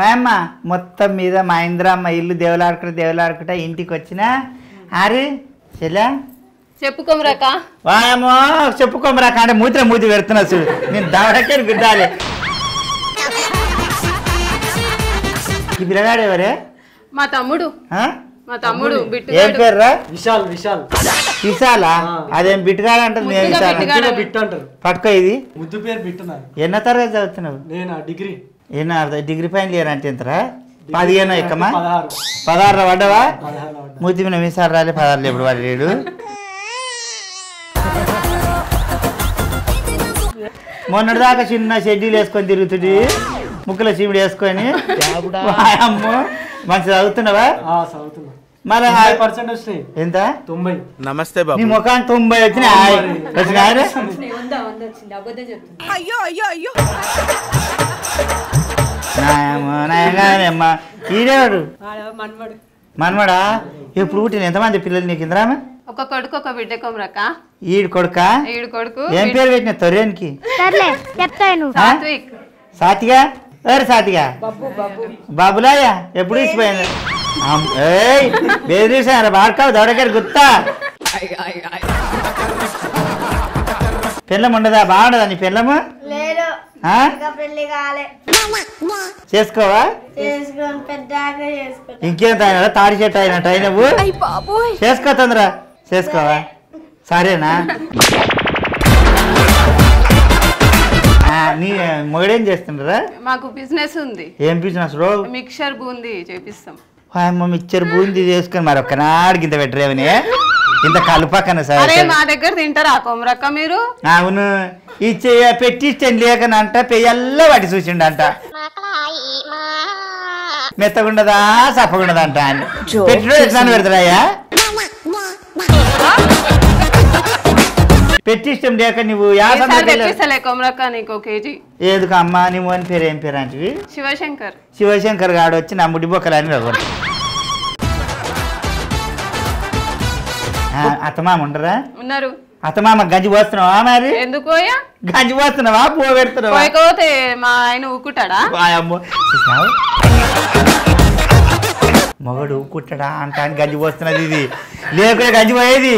అమ్మ మొత్తం మీద మా ఇంద్రమ్మ ఇల్లు దేవులాడుకుంట ఇంటికి వచ్చిన ఆరు చెల్లా చెప్పుకోమరాక వాయమ్మో చెప్పుకోమరాక అంటే మూతి పెడుతున్నా చూడు నేను దవడకే గుద్దాలి. ఈ పిల్లగాడు ఎవరే? మా తమ్ముడు ఏం పేర్రా? విశాలా? అదేం బిట్టుగాడు అంటుంది. పట్టుకో ఇది ముద్దు పేరు బిట్టు. ఎన్నో తరగతి చదువుతున్నావు? నేను డిగ్రీ. ఏనా డిగ్రీ ఫైనల్ ఇయర్ అంటే ఎంతరా? 15 ఎక్కమా? 16 పడ్డవా? మూతి మీద మీసాలు రాలే 16 ఎప్పుడు వాడు లేడు. మొన్నటి దాకా చిన్న షెడ్యూల్ వేసుకొని తిరుగుతుంది ముక్కుల చీమిడి వేసుకొని. అమ్మో మంచి చదువుతున్నావా? మరి ఎంత? 90. నమస్తే బాబు. నీ ముఖాన్ని 90 వచ్చినాయి. ఈడేవాడు మనమడా? ఎప్పుడు పుట్టిన ఎంతమంది పిల్లలు నీకు? ఇంద్రామా ఒక కొడుకు ఒక బిడ్డ కొమరక. ఈడు కొడుక? ఈడు కొడుకు. ఏం పేరు పెట్టిన తొర్యానికి? సాత్విక్. సాతిగా? ఎవరు సాతిగా? బాబులాయా? ఎప్పుడు ఇచ్చిపోయింది? బెదిరిసారా బాడకావు దొడగారు గుత్తా. పెళ్ళం ఉండదా? బాగుండదా నీ పెళ్ళము? చేసుకోవా? ఇంకేం తాగినా? తాడి చెట్టు అయినట్టు అయినవు. చేసుకో తొందర చేసుకోవా? సరేనా? నీ మొగడేం చేస్తుండ్రా? మాకు బిజినెస్ ఉంది. ఏం బిజినెస్? మిక్చర్ బూందీ చేపిస్తాం. మిక్చర్ బూందీ చేసుకుని మరి ఒక్కనాడికి ఇంత పెట్టరేమని ఇంత కలుపకన సార్. మా దగ్గర తింటారా కొమరక్క మీరు? అవును ఇచ్చే పెట్టిష్టం లేకనంట పెయ్యల్ల వాటి చూసిండంట. మెత్తగుండదా సప్పగుండదంట అని పెట్టిన ఎట్లా పెడతాడయ్యా? పెట్టిష్టం లేక నువ్వు కొమరక్క నీకు కేజీ ఏదుకు అమ్మా? నీ మోని పేరు ఏం పేరు అంటే? శివశంకర్. శివశంకర్ గాడు వచ్చి నా ముడి బొక్కలని అత్తమామ ఉండరా? ఉన్నారు. అత్తమామ గంజి పోస్తున్నావా? మరి ఎందుకు గంజి పోస్తున్నావా? పో పెడుతున్నావా? పోతే మా ఆయన ఊకుంటాడా? మొగడు ఊకుంటాడా అంట అని గంజి పోస్తున్నది. ఇది లేకుండా గంజి పోయేది.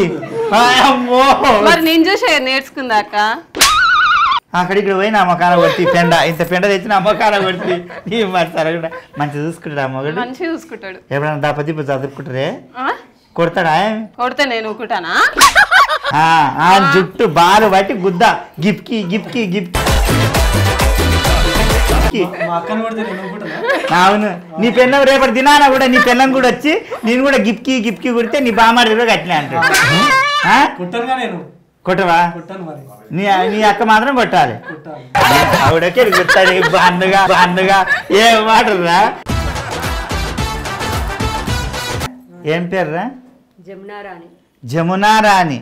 మరి నేను చూసే నేర్చుకుందాక అక్కడిక్కడ పోయి నా అమ్మకాన కొట్టి పెండ ఇంత పెండ తెచ్చి నా అమ్మకాన కొట్టి మరి సరగడా మంచిగా చూసుకుంటాడు ఆ మొగడు. మంచిగా చూసుకుంటాడు. ఎప్పుడన్నా దాపతి చదువుకుంటారే? కొడతాడా? కొడితే నేను ఊకుంటానా? ఆ జుట్టు బాలు బట్టి గుద్ద గిప్కి గిప్కి గిప్కి. అవును నీ పెన్నం రేపటి దినాన కూడా నీ పెన్నం కూడా వచ్చి నేను కూడా గిప్కి గిప్కి కుడితే నీ బామాడి కూడా కట్టినా అంటాడు. కొట్టవా? నీ అక్క మాత్రం కొట్టాలి. ఆవిడకే గుర్తాడు బాండుగా ఏ మాటరా? ఏం పేర్రా? జమునా రాణి.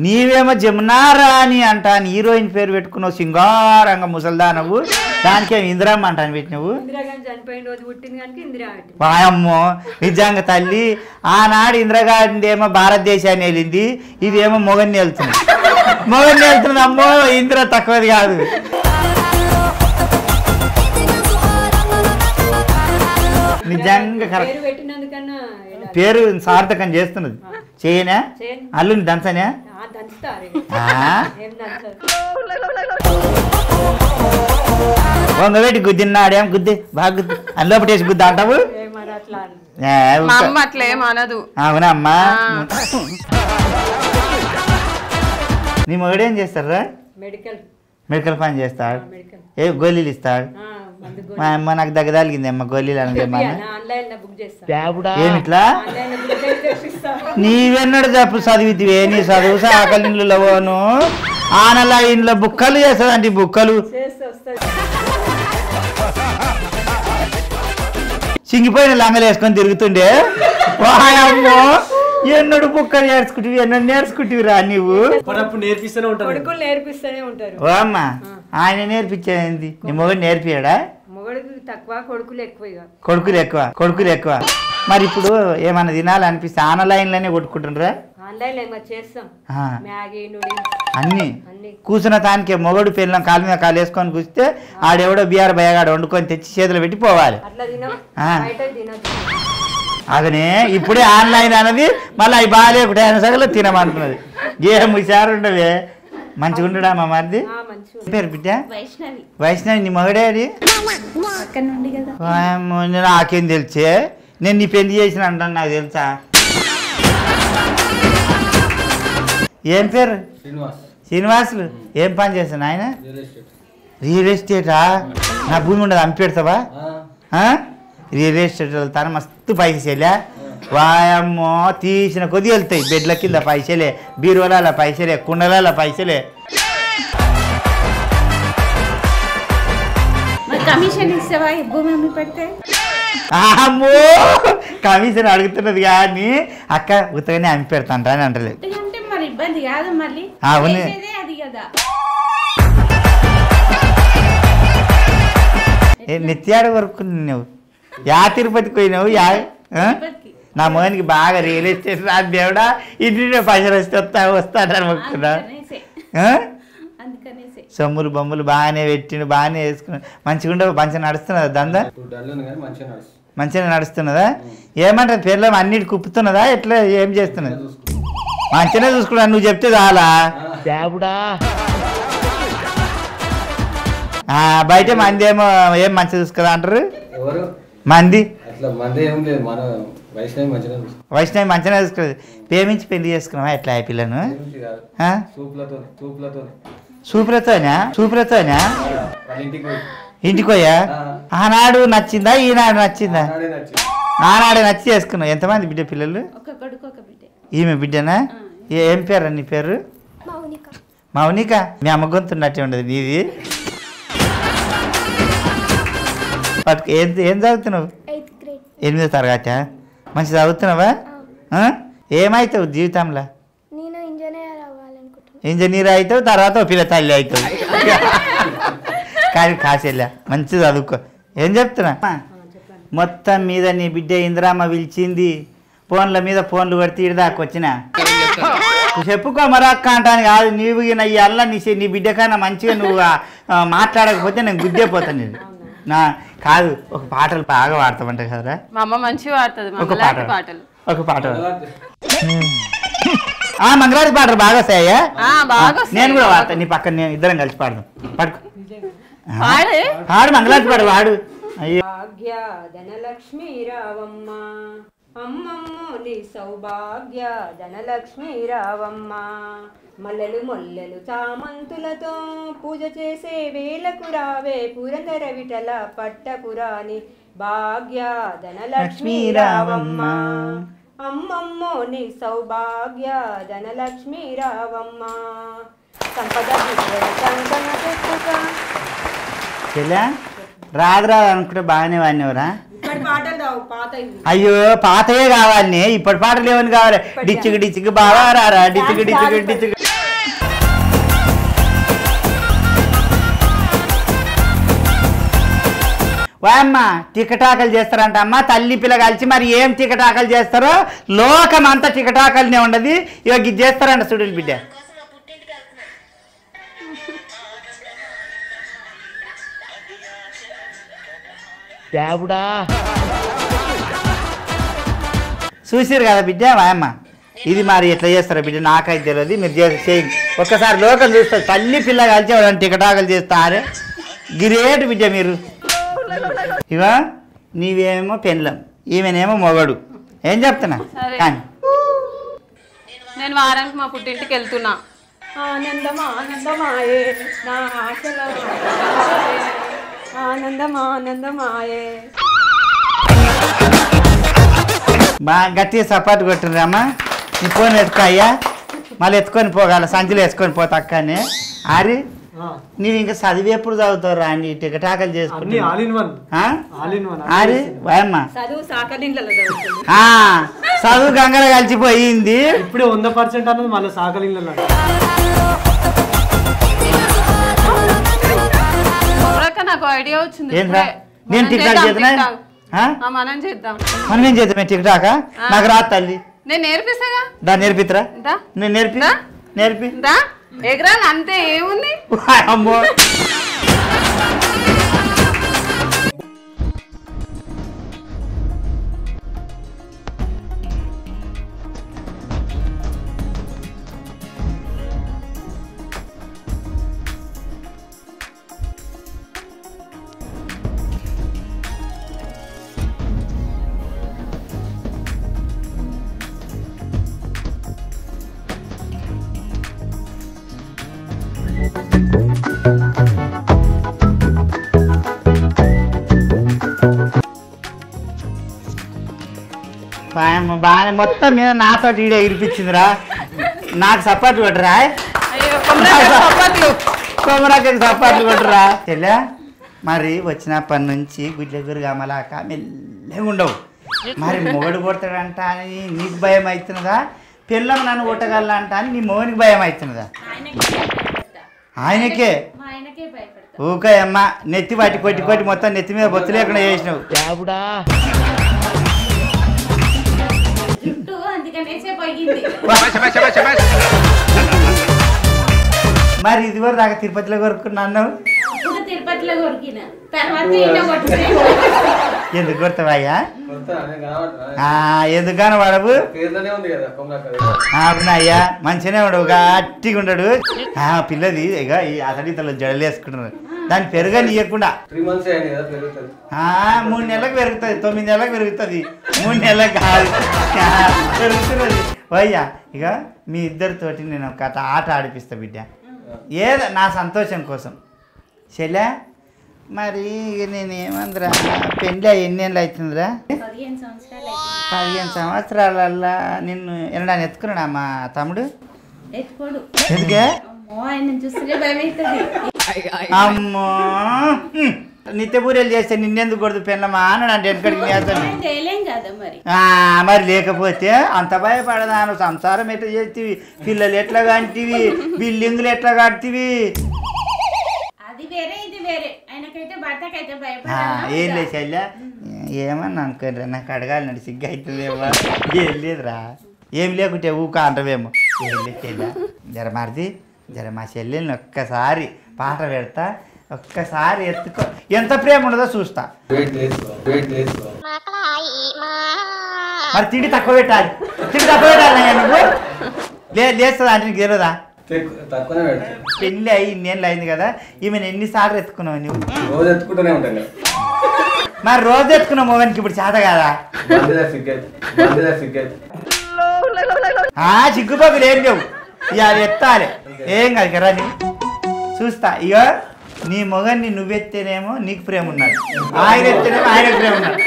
నీవేమో జమునా రాణి అంటాను హీరోయిన్ పేరు పెట్టుకున్నావు సింగారంగా ముసల్దానవు. దానికేమో ఇందిరమ్మ అంటాను పెట్టినవు. వాయమ్మో నిజంగా తల్లి ఆనాడు ఇందిరాగాంధీ ఏమో భారతదేశాన్ని వెళ్ళింది, ఇదేమో మొగన్ని వెళ్తుంది. అమ్మో ఇందిర తక్కువది కాదు. నిజంగా కరెక్ట్ పేరు సార్థకం చేస్తున్నది. చేయనా? అల్లుని దంచనా? వంగవేటి గుద్దిన్నాడేం గుద్ది బాగా గుద్ది అందులోపటేసి గుద్ద అంటావు. అవునా అమ్మా? నీ మొగడేం చేస్తారా? మెడికల్ పని చేస్తాడు. ఏ గోళీలు ఇస్తాడు? మా అమ్మ నాకు దగ్గర తగిలింది అమ్మ గోళీలు అనగా. ఏమిట్లా నీవెన్నడు చెప్పు చదివితివే? నీ చదువు సాకలి ఇండ్లలో పోను ఆనలా ఇంట్లో బుక్కలు చేస్తుందండి. బుక్కలు సింగిపోయిన లంగలు వేసుకొని తిరుగుతుండే. వాయమ్మో ఎన్నడు బుక్కలు నేర్చుకుంటువి ఎన్నడు నేర్చుకుంటువిరా నువ్వు? నేర్పిస్తూనే ఉంటారు. ఓ అమ్మ ఆయన నేర్పించేది నీ మొగడు నేర్పియాడా? కొడుకులు ఎక్కువ. మరి ఇప్పుడు ఏమన్నా తినాలనిపిస్తే ఆన్లైన్లోనే కొట్టుకుంటుండ్రా? ఆన్లైన్ ఏమో చేస్తాం మ్యాగీ నూడిల్స్ అన్ని కూర్చున్న తానికే మొగడు పిల్లం కాలు మీద కాలు వేసుకొని కూర్చితే ఆడెవడో బిఆర్ బయగాడు వండుకొని తెచ్చి చేతులు పెట్టి పోవాలి. అట్లా తినం బయట తినొద్దు. అదనే ఇప్పుడే ఆన్లైన్ అన్నది మళ్ళీ అవి బాగాలేకుండా ఆయన సగలు తినమంటున్నది. ఏం హుషారు ఉండవే మంచిగా ఉండడా మా మరిది పేరు బిడ్డ వైష్ణవి నీ మగడే అది నాకేం తెలిసే నేను నీ పెళ్లి చేసిన అంటాను నాకు తెలుసా. ఏం పేరు శ్రీనివాసులు ఏం పని చేస్తాను ఆయన రియల్ ఎస్టేటా నా భూమి ఉండదు అమ్మిపెడతావా రియల్ ఎస్టేట్ వెళ్తాను మస్తు పైసలే వాయమ్మో తీసిన కొద్ది వెళ్తాయి బెడ్ల కింద పైసలే బీరువాల పైసలే కుండల పైసలే కమిషన్ ఇస్తావా భూమి అమ్మి పెడితే అమ్మో కమిషన్ అడుగుతున్నది కానీ అక్క ఉత్తగానే అమ్మి పెడతాను అని అంటలేదు మరి ఇబ్బంది కాదు మళ్ళీ అవును అది కదా నిత్యాడు వరకు నువ్వు యా తిరుపతికి పోయినావు యా నా మోహన్కి బాగా రియల్ ఎస్టేట్ రాదు దేవుడా ఇంటి పైసలు వస్తాడని మొక్కున్నా సొమ్ములు బొమ్మలు బాగానే పెట్టిండు బాగానే వేసుకున్నాడు మంచిగా మంచిగా నడుస్తున్నదా దందా మంచిగా నడుస్తున్నదా ఏమంటారు పేర్లో అన్నిటి కుప్పుతున్నదా ఎట్లా ఏం చేస్తున్నది మంచిగానే చూసుకున్నా నువ్వు చెప్తే చాలా దేవుడా బయట మంది ఏమో ఏం మంచిగా చూసుకురా అంటారు మంది వైష్ణవి మంచిగా చూసుకున్నది ప్రేమించి పెళ్లి చేసుకున్నావా ఎట్లా ఆ పిల్లను సూపులతోనా ఇంటికి పోయా ఆనాడు నచ్చిందా ఈనాడు నచ్చిందా ఆనాడే నచ్చి చేసుకున్నావు ఎంతమంది బిడ్డ పిల్లలు ఈమె బిడ్డనా ఏం పేరు నీ పేరు మౌనిక మీ అమ్మ గొంతున్నట్టే ఉండదు నీది ఏం చదువుతున్నావు 8వ తరగతి మంచి చదువుతున్నావా ఏమవుతావు జీవితంలో ఇంజనీర్ అవుతావు తర్వాత పిల్ల తల్లి అవుతావు కానీ కాసేళ్ళా మంచి చదువుకో ఏం చెప్తున్నా మొత్తం మీద నీ బిడ్డ ఇందిరామ్మ పిలిచింది ఫోన్ల మీద ఫోన్లు కొడితే ఇడిదాకా వచ్చిన చెప్పుకో మరొక్క అంటాను కాదు నీవు అల్లా నీ బిడ్డ కన్నా మంచిగా నువ్వు మాట్లాడకపోతే నేను గుద్దేపోతాను నేను నా కాదు ఒక పాటలు బాగా పాడతామంట కదరా మా అమ్మ మంచిగా పాడుతుంది ఒక పాట మంగళవారి పాటలు బాగా వస్తాయా నేను కూడా వాడతాను నీ పక్కన నేను ఇద్దరం కలిసి పాడదాం పాడుకో పాడు మంగళవారి పాడు వాడు భాగ్య ధనలక్ష్మి రావమ్మ అమ్మమ్మ నీ సౌభాగ్య ధనలక్ష్మి రావమ్మ మల్లెలు మొల్లెలు చామంతులతో పూజ చేసే వేలకు రావే పురందర విఠల పట్టపురాణి భాగ్య ధనలక్ష్మి రావమ్మ అమ్మమ్మో నీ సౌభాగ్య ధనలక్ష్మి రావమ్మ సంపద రాదు రాదు అనుకుంటే బాగానే వాడినవరా అయ్యో పాతయే కావాలి ఇప్పటి పాటలు ఏమని కావాలి డిచ్చికి డిచ్చికి బాగా రారా డిచ్చికి డిచ్చికి డిచ్చికి వాయమ్మ టికటాకలు చేస్తారంట అమ్మ తల్లి పిల్ల కలిసి మరి ఏం టికటాకలు చేస్తారో లోకం అంతా టికటాకలనే ఉండదు ఇక ఇది చేస్తారంట సుడులు బిడ్డ దేవుడా చూసారు కదా బిడ్డ వాయమ్మ ఇది మరి ఎట్లా చేస్తారో బిడ్డ నాకైతే తెలియదు మీరు చేయండి ఒక్కసారి లోకం చూస్తారు తల్లి పిల్ల కలిసి ఎవరైనా టికటాకలు చేస్తారే గ్రేట్ బిడ్డ మీరు ఇవ నీవేమో పెళ్ళం ఈమెనేమో మొగడు ఏం చెప్తున్నా కానీ నేను వారానికి మా పుట్టింటికి వెళ్తున్నా ఆనందమానందమాయే నా ఆశల ఆనందమానందమాయే బాగా గట్టిగా సపాటు కొట్టినరమ్మా నీ ఫోన్ ఎత్తుకో అయ్యా మళ్ళీ ఎత్తుకొని పోగల సంచులు వేసుకొని పోతా అక్కనే ఆరి నీవు ఇంకా చదివి ఎప్పుడు చదువుతావు రా నీ టికటాకలు చేసుకుని చదువు గంగల కలిసిపోయింది ఇప్పుడు 100% అన్నది మళ్ళీ సాకలింగ్లలో నాకు ఐడియా వచ్చింది నేను టిక్ టాక్ చేద్దాం మనం చేద్దాం మనం ఏం చేద్దాం టిక్ టాక్ నాకు రాదు తల్లి నేను నేర్పిస్తాగా. దా నేర్పిత్రా దా నేను నేర్పి దా ఎగరాలి అంతే, ఏముంది. అమ్మో బాగా మొత్తం మీద నాతో వీడియో ఇరిపించిందిరా. నాకు సపోర్ట్ కొట్టరా, కొమరాకి సపోర్ట్లు కొట్టరా చెల్లె. మరి వచ్చినప్పటి నుంచి గుడ్లెగురు గమలాక మెల్లగా ఉండవు. మరి మొగడు కొడతాడంట అని నీకు భయం అవుతున్నదా, పిల్లం నన్ను కొట్టగలంట అని నీ మొగనికి భయం అవుతున్నదా? ఆయనకే ఊకే అమ్మ నెత్తి పట్టి కొట్టి మొత్తం నెత్తి మీద బొత్తు లేకుండా చేసినావు. మరి ఇది కూడా దాకా తిరుపతిలో కొరుకున్నాను. తిరుపతిలో కొరికిన తర్వాత ఎందుకు కొడతావయ్యా? ఎందుకని వాడవు అయ్యా మంచిగానే ఉండవు, గట్టిగా ఉండడు. పిల్లది ఇక అతడి తల జడలు వేసుకుంటున్నారు, దాన్ని పెరుగా నీయకుండా 3 నెలలకు పెరుగుతుంది, 9 నెలలకు పెరుగుతుంది, 3 నెలలకు కాదు పెరుగుతున్నది. అయ్యా ఇక మీ ఇద్దరితోటి నేను ఒక ఆట ఆడిపిస్తా బిడ్డ, ఏదో నా సంతోషం కోసం. చెల్లె మరి నేనేమందిరా పెళ్ళి ఎన్నేళ్ళు అవుతుందిరా? 15 సంవత్సరాలల్లా నిన్ను ఎన్నడాన్ని ఎత్తుకున్నాడా మా తమ్ముడు? ఎందుకే? అమ్మో నిత్యపూరీలు చేస్తే నిన్నెందుకు కొడుతు పెళ్ళమా అన్నాడు. అంటే ఎక్కడికి మరి లేకపోతే అంత భయపడదాను. సంసారం ఎట్లా చేస్తీవి, పిల్లలు ఎట్లా కంటివి, బిల్డింగులు ఎట్లా కట్టివి? ఏం లేదు చెల్లె, ఏమన్నా అనుకోరా, నాకు అడగాలి సిగ్గు అవుతుందేమో. ఏం లేదురా, ఏం లేకుంటే ఊక అంటవేమో. ఏం లేదు చెల్లె, జర మరిది జర మా చెల్లెల్ని ఒక్కసారి పాట పెడతా, ఒక్కసారి ఎత్తుకో, ఎంత ప్రేమ ఉండదో చూస్తా. మరి తిండి తక్కువ పెట్టాలి, నువ్వు లేస్తుందా అంటే నీకు తెలియదా? పెళ్ళి అయ్యి 2 నెలలు అయింది కదా, ఈమెను ఎన్నిసార్లు ఎత్తుకున్నావు నువ్వు? రోజు ఎత్తుకుంటూనే ఉంటాను. మరి రోజు ఎత్తుకున్నావు మొగనికి ఇప్పుడు చేత కదా? సిగ్గుపోకులు ఏం లేవు, ఇక ఎత్తాలి, ఏం కాదు కదా. నీ చూస్తా ఇక నీ మొగన్ని నువ్వెత్తేనేమో నీకు ప్రేమ ఉన్నాడు, ఆయన ఎత్తేనేమో ఆయనకు ప్రేమ ఉన్నాడు.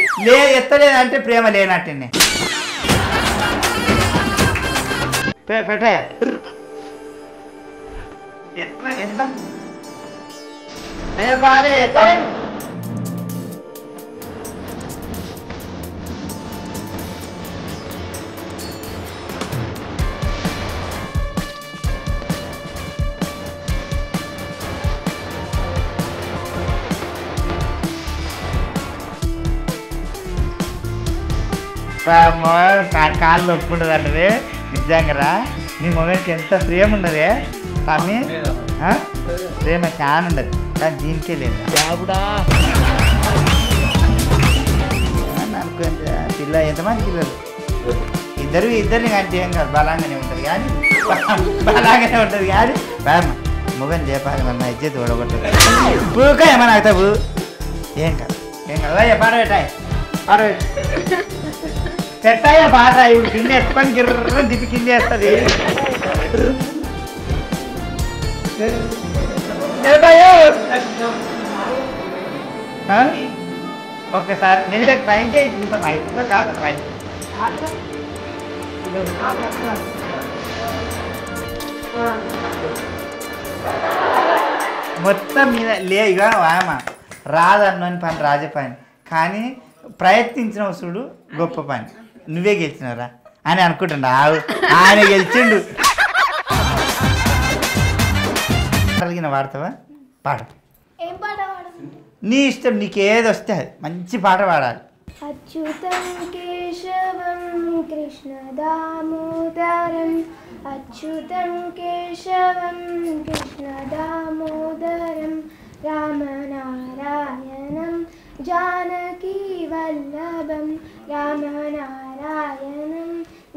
ఎత్తలేదంటే ప్రేమ లేనట్టే. పెట్టాయా ఎంత కాళ్ళు ఒప్పుకుంటుంది అంటే నిజంగా రా. నీ మొగనికి ఎంత ప్రేమ ఉండదే స్వామి, ప్రేమ చాలా ఉండదు, కానీ దీనికే లేదు. అనుకుంటే పిల్ల ఎంతమంది పిల్లలు? ఇద్దరిని అంటే ఏం కాదు, బలంగానే ఉంటుంది కానీ మొగని లేపాలి, మన ఇజ్జత్ ఓడగొట్టదు. పూక ఏమన్నా అవుతావు, ఏం కాదు పాడబెట్టాయి పెట్టాయా పాట. ఇప్పుడు కింద ఎత్తుకొని గిర్ర దిప్పి కింద వేస్తుంది. ఒక్కసారి నేను ట్రైన్ చేయి కాదు ట్రైన్ మొత్తం మీద లేగా ఆమె రాదన్నోని పని రాజపని, కానీ ప్రయత్నించిన చూడు గొప్ప పని. నువ్వే గెలిచినవరా అని అనుకుంటున్నా, ఆయన గెలిచిండు. కలిగిన వాడతావా? పాడు, నీ ఇష్టం, నీకు ఏది వస్తే మంచి పాట పాడాలి. अच्युतं केशवं कृष्णदामोदरम् अच्युतं केशवं कृष्णदामोदरं रामनारायणं जानकीवल्लभं रामनारायणं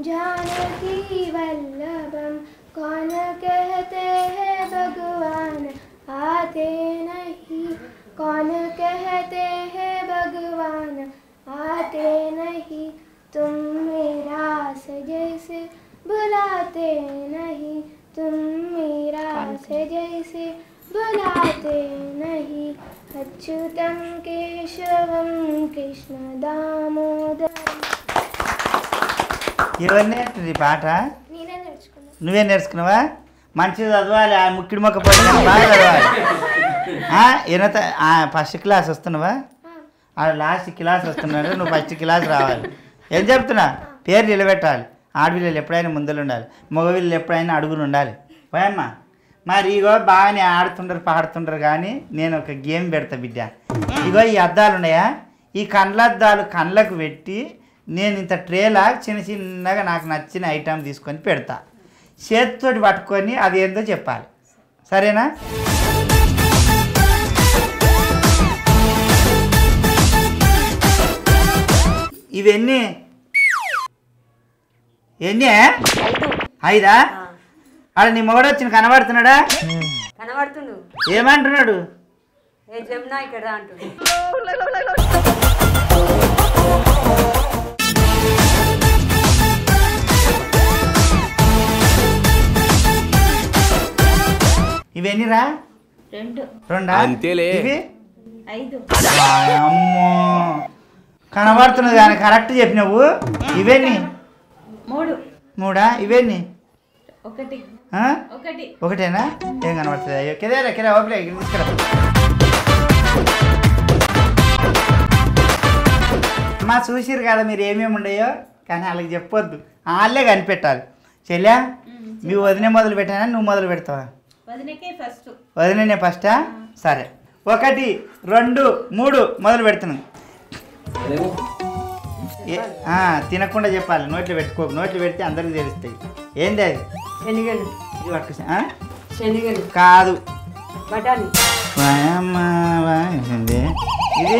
जानकीवल्लभं कौन कहते हैं भगवान आते नहीं कौन कहते हैं भगवान आते नहीं तुम मेरा से जैसे बुलाते नहीं तुम मेरा से जैसे बुलाते नहीं अच्युतं केशवं कृष्ण दामोदरं ఇవన్నీ ఈ పాట నేనే నేర్చుకున్నా నువ్వే నేర్చుకున్నావా మంచిగా చదవాలి ఆ ముక్కిడి మొక్క పడి బాగా చదవాలి ఏనత ఫస్ట్ క్లాస్ వస్తున్నావా లాస్ట్ క్లాస్ వస్తున్నాడు నువ్వు ఫస్ట్ క్లాస్ రావాలి ఏం చెప్తున్నా పేరు నిలబెట్టాలి ఆడపిల్లలు ఎప్పుడైనా ముందలు ఉండాలి మగపిల్లలు ఎప్పుడైనా అడుగులు ఉండాలి పోయమ్మా మరి ఇగో బాగానే ఆడుతుంటారు పాడుతుంటారు కానీ నేను ఒక గేమ్ పెడతా బిడ్డ ఇగో ఈ అద్దాలు ఉన్నాయా ఈ కండ్లద్దాలు కళ్ళకు పెట్టి నేను ఇంత ట్రేలా చిన్న చిన్నగా నాకు నచ్చిన ఐటమ్ తీసుకొని పెడతా చేతితోటి పట్టుకొని అది ఏందో చెప్పాలి సరేనా ఇవన్నీ ఎన్ని 5 ఆడ నీ మొగడు వచ్చిన కనబడుతున్నాడా కనబడుతుండు ఏమంటున్నాడు ఏ జమునా ఇక్కడ అంటుండు ఇవన్నీరా 2 రెండా అంతేలే. ఇవి 5 అమ్మో కనబడుతున్నది కానీ కరెక్ట్ చెప్పినావు ఇవన్నీ 3 మూడా ఇవన్నీ 1 ఆ? 1 ఒకటేనా ఏం కనబడుతుంది అయ్యో కిరా కిరా ఓపిలే తీసుకురా మా చూసిరు కదా మీరు ఏమేమి ఉండయో కానీ వాళ్ళకి చెప్పొద్దు వాళ్ళే కనిపెట్టాలి చెల్లా మీ వదినే మొదలు పెట్టానా నువ్వు మొదలు పెడతావా వదినకే ఫస్ట్ వదిలేనే ఫస్టా సరే 1 2 3 మొదలు పెడుతున్నాను తినకుండా చెప్పాలి నోట్లో పెట్టుకోకు నోట్లో పెడితే అందరికి తెలుస్తాయి ఏంది అది శనగలు ఇది పట్టుకు శనగలు కాదు బఠానీ ఇది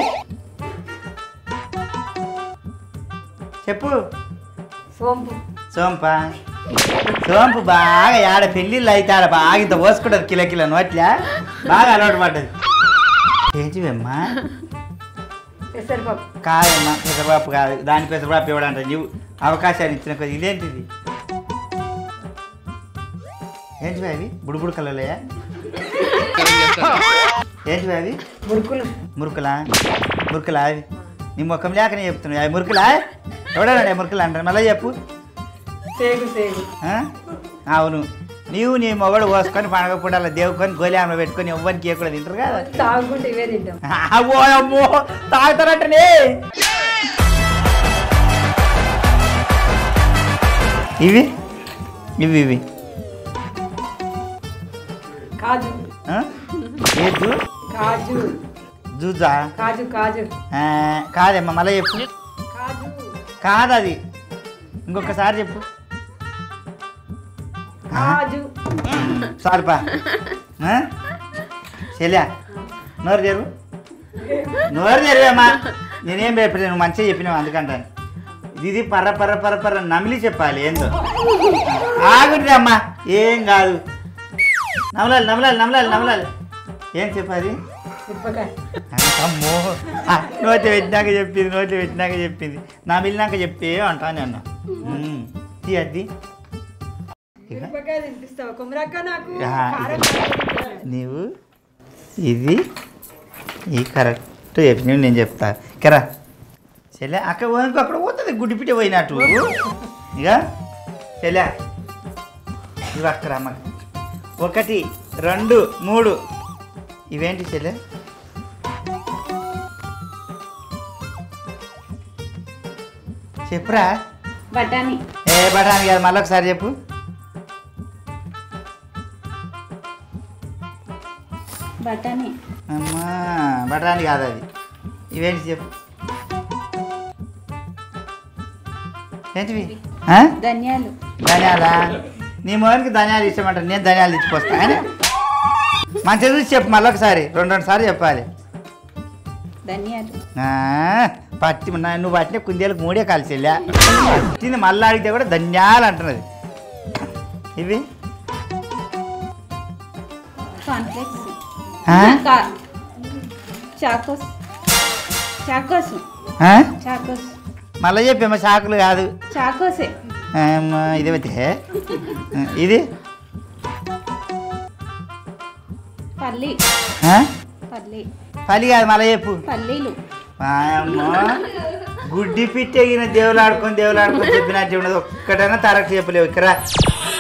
చెప్పు సోంపు సోంపా సోంపు బాగా ఆడ పెళ్ళిళ్ళు అయితే ఆడ బాగా ఇంత పోసుకుంటుంది కిల నోట్లా బాగా అలవాటు పడ్డది ఏంటివమ్మా పెసరపప్పు కాదమ్మా పెసరపప్పు కాదు దాని పెసరపప్పు ఇవ్వడంట నువ్వు అవకాశాన్ని ఇచ్చిన కొద్ది ఇదేంటిది ఏంటివి అవి బుడుబుడు కలలయా ఏంటివి అవి మురుకులు మురుకులా అవి నీ ముఖం లేకనే చెప్తున్నావు అవి మురుకులా ఎవడాడు మురుకులు అంటారు మళ్ళీ చెప్పు సేగు సేగు అవును నీవు నీ మొగడు కోసుకొని పండగ పూటలో దేవుకొని గోలియామలో పెట్టుకొని ఎవ్వరికి కూడా తింటారు కదా తాగుకుంటే ఇవే తింటాం అమ్మో అమ్మో తాగుతారంటనే ఇవి ఇవి ఇవి కాజు ఏదు కాజు జూజా కాజు కాజు కాదమ్మా మళ్ళీ చెప్పు కాజు కాదు అది ఇంకొకసారి చెప్పు కాజు సారిపా చెల్లా నోరు తెరువమ్మా నేనేం చెప్పలేదు నువ్వు మంచిగా చెప్పినావు అందుకంటాను ఇది పర్ర నమిలి చెప్పాలి ఏందో ఆగుంటుంది అమ్మా ఏం కాదు నమలాలి ఏం చెప్పాలి అమ్మో నోటి పెట్టినాక చెప్పింది నమిలినాక చెప్పి అంటాను అన్న అది మిరపకాయ తినిపిస్తావా కొమ్మరక్క నాకు నీవు ఇది ఈ కరెక్ట్ చెప్పినవి నేను చెప్తా కరా చెల్లె అక్కడ అక్కడ పోతుంది గుడ్డిపిట్ట పోయినట్టు ఇక చెల్లె ఇవి అక్కడ అమ్మ 1 2 3 ఇవేంటి చెల్లె చెప్పురా బఠానీ ఏ బఠానీ కాదు మళ్ళీ ఒకసారి చెప్పు బఠానీ అమ్మా బఠానీ కాదు అది ఇవేంటి చెప్పు ఏంటివి ధనియాలు. ధనియాలా? నీ మోహన్కి ధనియాలు ఇష్టమంటారు, నేను ధనియాలు ఇచ్చిపోస్తా అని మంచిగా చూసి చెప్పు, మళ్ళీ ఒకసారి రెండు సార్లు చెప్పాలి. ధనియాలు. పట్టి నువ్వు పట్టిన కుందేలకు 3 కలిసి వెళ్ళా పట్టింది, మళ్ళీ అడిగితే కూడా ధన్యాలు అంటున్నది. ఇవి కాన్ఫ్లెక్స్. ఆ? చాకోస్. చాకోస్. చాకోస్. మళ్ళీ చెప్పేమో చాకులు కాదు, చాకోసే. ఇది అయితే ఇది పల్లి. ఆ? పల్లి. పల్లి కాదు, మళ్ళీ చెప్పు. పల్లీలు. అమ్మో గుడ్డి పిట్టెగిన దేవులాడుకొని చెప్పినట్టు ఉండదు, ఒక్కటైనా తరకు చెప్పలేవు. ఇక్కడ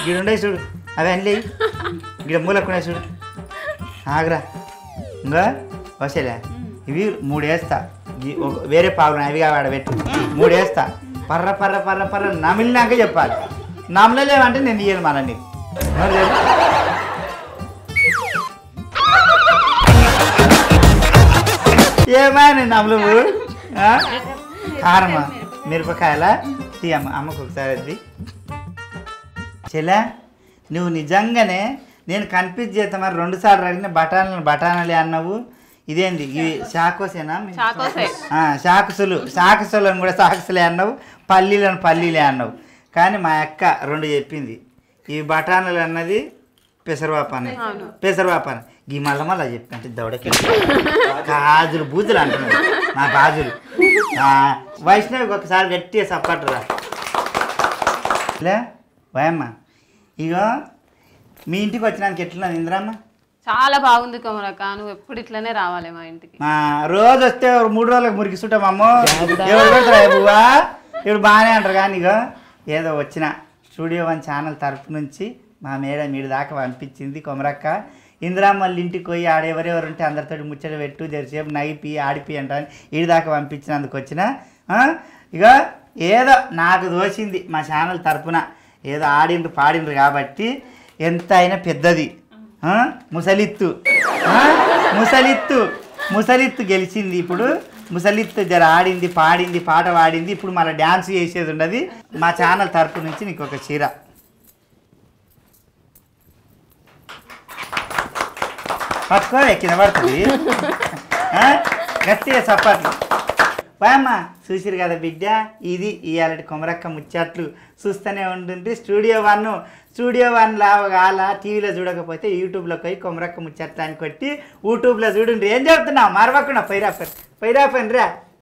గిడ ఉండే చూడు, అవి అన్నీ గిడ మూలకునే చూడు. ఆగ్రా ఇంకా వసేలే, ఇవి 3 వేస్తా, వేరే పావులు అవి కావాడ పెట్టు, 3 వేస్తా. పర్ర పర్ర పర్ర పర్ర నమిలినాక చెప్పాలి, నమ్మలేమంటే నేను తీయను మళ్ళీ నీకు. ఏమైనా నమ్మలు కారమా మిరపకాయలా తీయమ్మ, అమ్మకు ఒకసారి అది చెలా. నువ్వు నిజంగానే నేను కన్ఫ్యూజ్ చేస్తా, మరి 2 సార్లు అడిగిన బఠానాలే అన్నావు. ఇదేంది ఇవి శాకోసేనా? శాకుసులు అని కూడా శాకుసులే అన్నావు, పల్లీలే అన్నావు. కానీ మా అక్క 2 చెప్పింది, ఇవి బఠానాలు అన్నది పెసరవాప అన్నది, పెసరవాప అని ఈ మళ్ళా చెప్పంటే దౌడకి గాజులు బూజులు అంటున్నాడు నా గాజులు. వైష్ణవికి ఒకసారి గట్టిగా సప్పట్టురా లే వయమ్మ. ఇగో మీ ఇంటికి వచ్చినానికి ఎట్లున్నది ఇంద్రమ్మ? చాలా బాగుంది కొమరక్క, నువ్వు ఎప్పుడు ఇట్లనే రావాలి మా ఇంటికి. రోజు వస్తే 3 రోజులకు మురికి చుట్టామమ్మో, ఎవరు పెడతారా బువ్వా? ఇప్పుడు బాగానే అంటారు. కానీ ఇగో ఏదో వచ్చిన స్టూడియో 1 ఛానల్ తరఫు నుంచి మా మేడం మీరు దాకా పంపించింది కొమరక్క. ఇందిరామ్మళ్ళ ఇంటికి పోయి ఆడెవరెవరు ఉంటే అందరితో ముచ్చట పెట్టు, జరిసేపు నైపి ఆడిపి అంటారని ఈడి దాకా పంపించినందుకు వచ్చిన. ఇక ఏదో నాకు దోచింది మా ఛానల్ తరఫున, ఏదో ఆడిండ్రు పాడిండ్రు కాబట్టి ఎంత అయినా పెద్దది. ముసలిత్తు ముసలిత్తు గెలిచింది. ఇప్పుడు ముసలిత్తు జర ఆడింది, పాడింది, పాట పాడింది. ఇప్పుడు మళ్ళీ డ్యాన్స్ చేసేది ఉండదు. మా ఛానల్ తరఫు నుంచి నీకు ఒక చీర పట్టుకో, కింద పడుతుంది. గట్టిగా సప్పట్లు బామ్మ. చూసిరు కదా బిడ్డ, ఇది ఇవాళ కొమరక్క ముచ్చట్లు. చూస్తూనే ఉంటుంది స్టూడియో 1 లాగాల. టీవీలో చూడకపోతే యూట్యూబ్లోకి పోయి కొమరక్క ముచ్చట్లు అని కొట్టి యూట్యూబ్లో చూడండి. ఏం చెప్తున్నావు మరవకుండా పైరాపని రా.